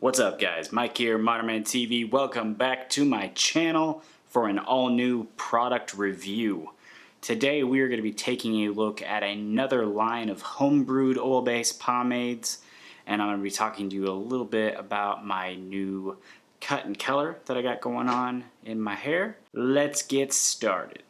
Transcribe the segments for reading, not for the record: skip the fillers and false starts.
What's up guys, Mike here, Modern Man TV. Welcome back to my channel for an all-new product review. Today we are going to be taking a look at another line of homebrewed oil-based pomades, and I'm going to be talking to you a little bit about my new cut and color that I got going on in my hair. Let's get started.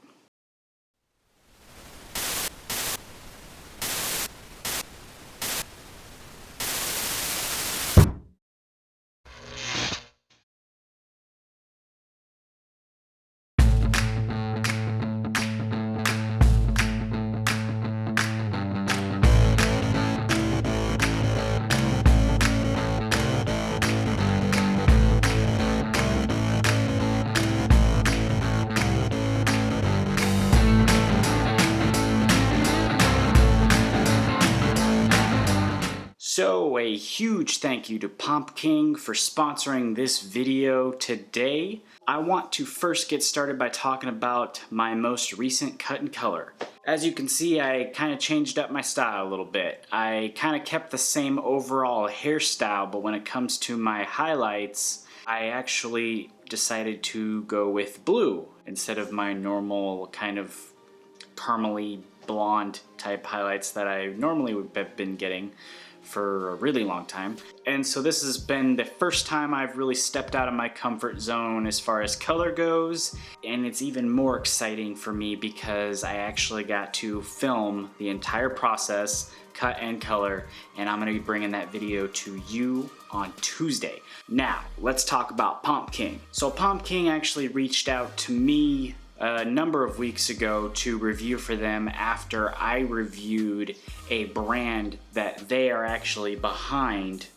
So a huge thank you to Pomp King for sponsoring this video today. I want to first get started by talking about my most recent cut and color. As you can see, I kind of changed up my style a little bit. I kind of kept the same overall hairstyle, but when it comes to my highlights, I actually decided to go with blue instead of my normal kind of caramely blonde type highlights that I normally would have been getting for a really long time. And so this has been the first time I've really stepped out of my comfort zone as far as color goes, and it's even more exciting for me because I actually got to film the entire process, cut and color, and I'm gonna be bringing that video to you on Tuesday. Now, let's talk about Pomp King. So Pomp King actually reached out to me a number of weeks ago to review for them after I reviewed a brand that they are actually behind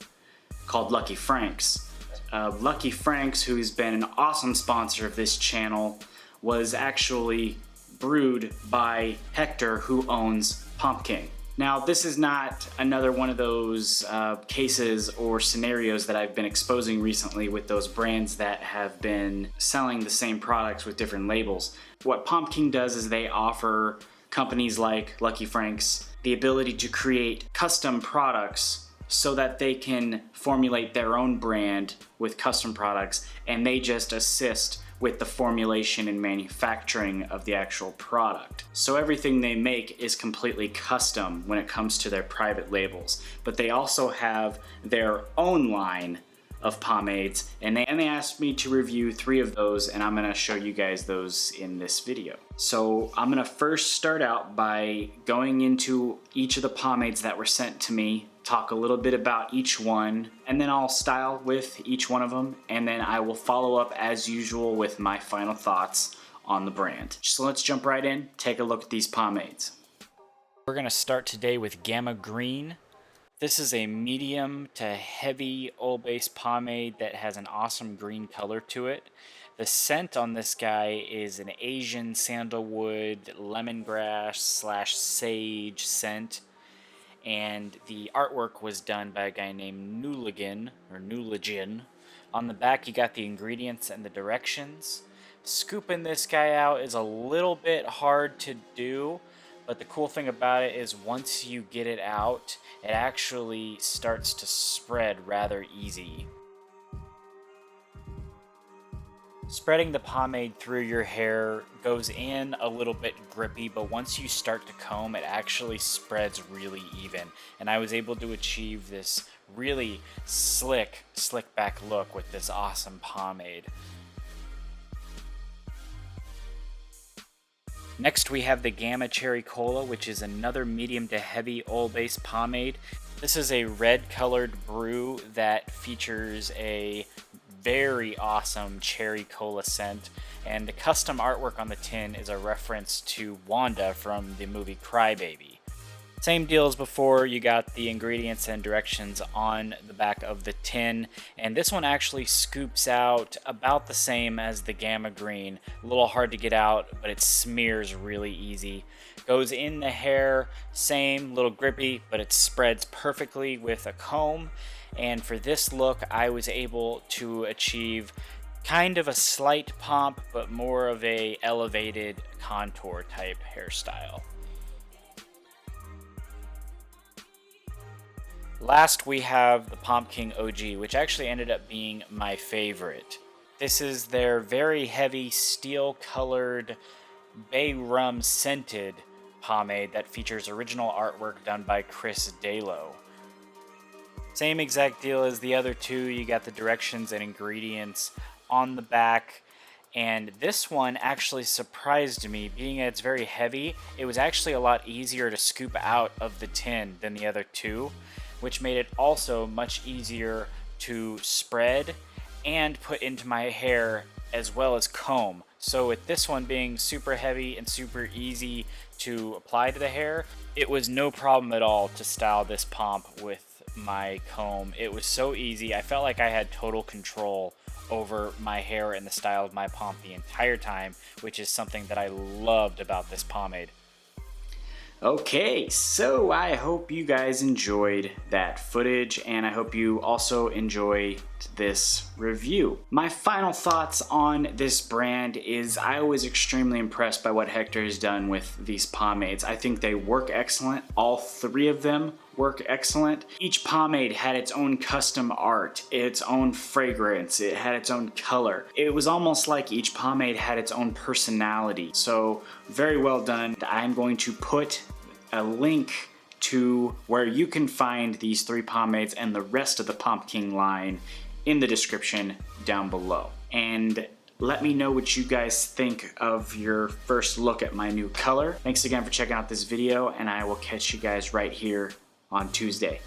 called Lucky Frank's. Lucky Frank's, who's been an awesome sponsor of this channel, was actually brewed by Hector, who owns Pomp King. Now, this is not another one of those cases or scenarios that I've been exposing recently with those brands that have been selling the same products with different labels. What Pomp King does is they offer companies like Lucky Frank's the ability to create custom products so that they can formulate their own brand with custom products, and they just assist with the formulation and manufacturing of the actual product. So everything they make is completely custom when it comes to their private labels. But they also have their own line of pomades, and they asked me to review 3 of those, and I'm gonna show you guys those in this video. So I'm gonna first start out by going into each of the pomades that were sent to me, talk a little bit about each one, and then I'll style with each one of them, and then I will follow up as usual with my final thoughts on the brand. So let's jump right in, take a look at these pomades. We're gonna start today with Gama Green. This is a medium to heavy oil-based pomade that has an awesome green color to it. The scent on this guy is an Asian sandalwood lemongrass / sage scent. And the artwork was done by a guy named Nuligan. On the back you got the ingredients and the directions. Scooping this guy out is a little bit hard to do, but the cool thing about it is once you get it out, it actually starts to spread rather easy. Spreading the pomade through your hair goes in a little bit grippy, but once you start to comb, it actually spreads really even. And I was able to achieve this really slick back look with this awesome pomade. Next we have the Gama Cherry Cola, which is another medium to heavy oil-based pomade. This is a red colored brew that features a very awesome cherry cola scent, and the custom artwork on the tin is a reference to Wanda from the movie Cry Baby. Same deal as before, you got the ingredients and directions on the back of the tin, and this one actually scoops out about the same as the Gama Green. A little hard to get out, but it smears really easy. Goes in the hair, same, little grippy, but it spreads perfectly with a comb. And for this look, I was able to achieve kind of a slight pomp, but more of a elevated contour type hairstyle. Last we have the Pomp King Og, which actually ended up being my favorite. This is their very heavy steel colored bay rum scented pomade that features original artwork done by Chris Dalo. Same exact deal as the other two. You got the directions and ingredients on the back, and this one actually surprised me. Being that it's very heavy, it was actually a lot easier to scoop out of the tin than the other two, which made it also much easier to spread and put into my hair as well as comb. So with this one being super heavy and super easy to apply to the hair, it was no problem at all to style this pomp with my comb. It was so easy. I felt like I had total control over my hair and the style of my pomp the entire time, which is something that I loved about this pomade. Okay, so I hope you guys enjoyed that footage, and I hope you also enjoy this review. My final thoughts on this brand is I was extremely impressed by what Hector has done with these pomades. I think they work excellent. All three of them work excellent. Each pomade had its own custom art, its own fragrance, it had its own color. It was almost like each pomade had its own personality. So very well done. I'm going to put a link to where you can find these three pomades and the rest of the Pomp King line in the description down below. And let me know what you guys think of your first look at my new color. Thanks again for checking out this video, and I will catch you guys right here on Tuesday.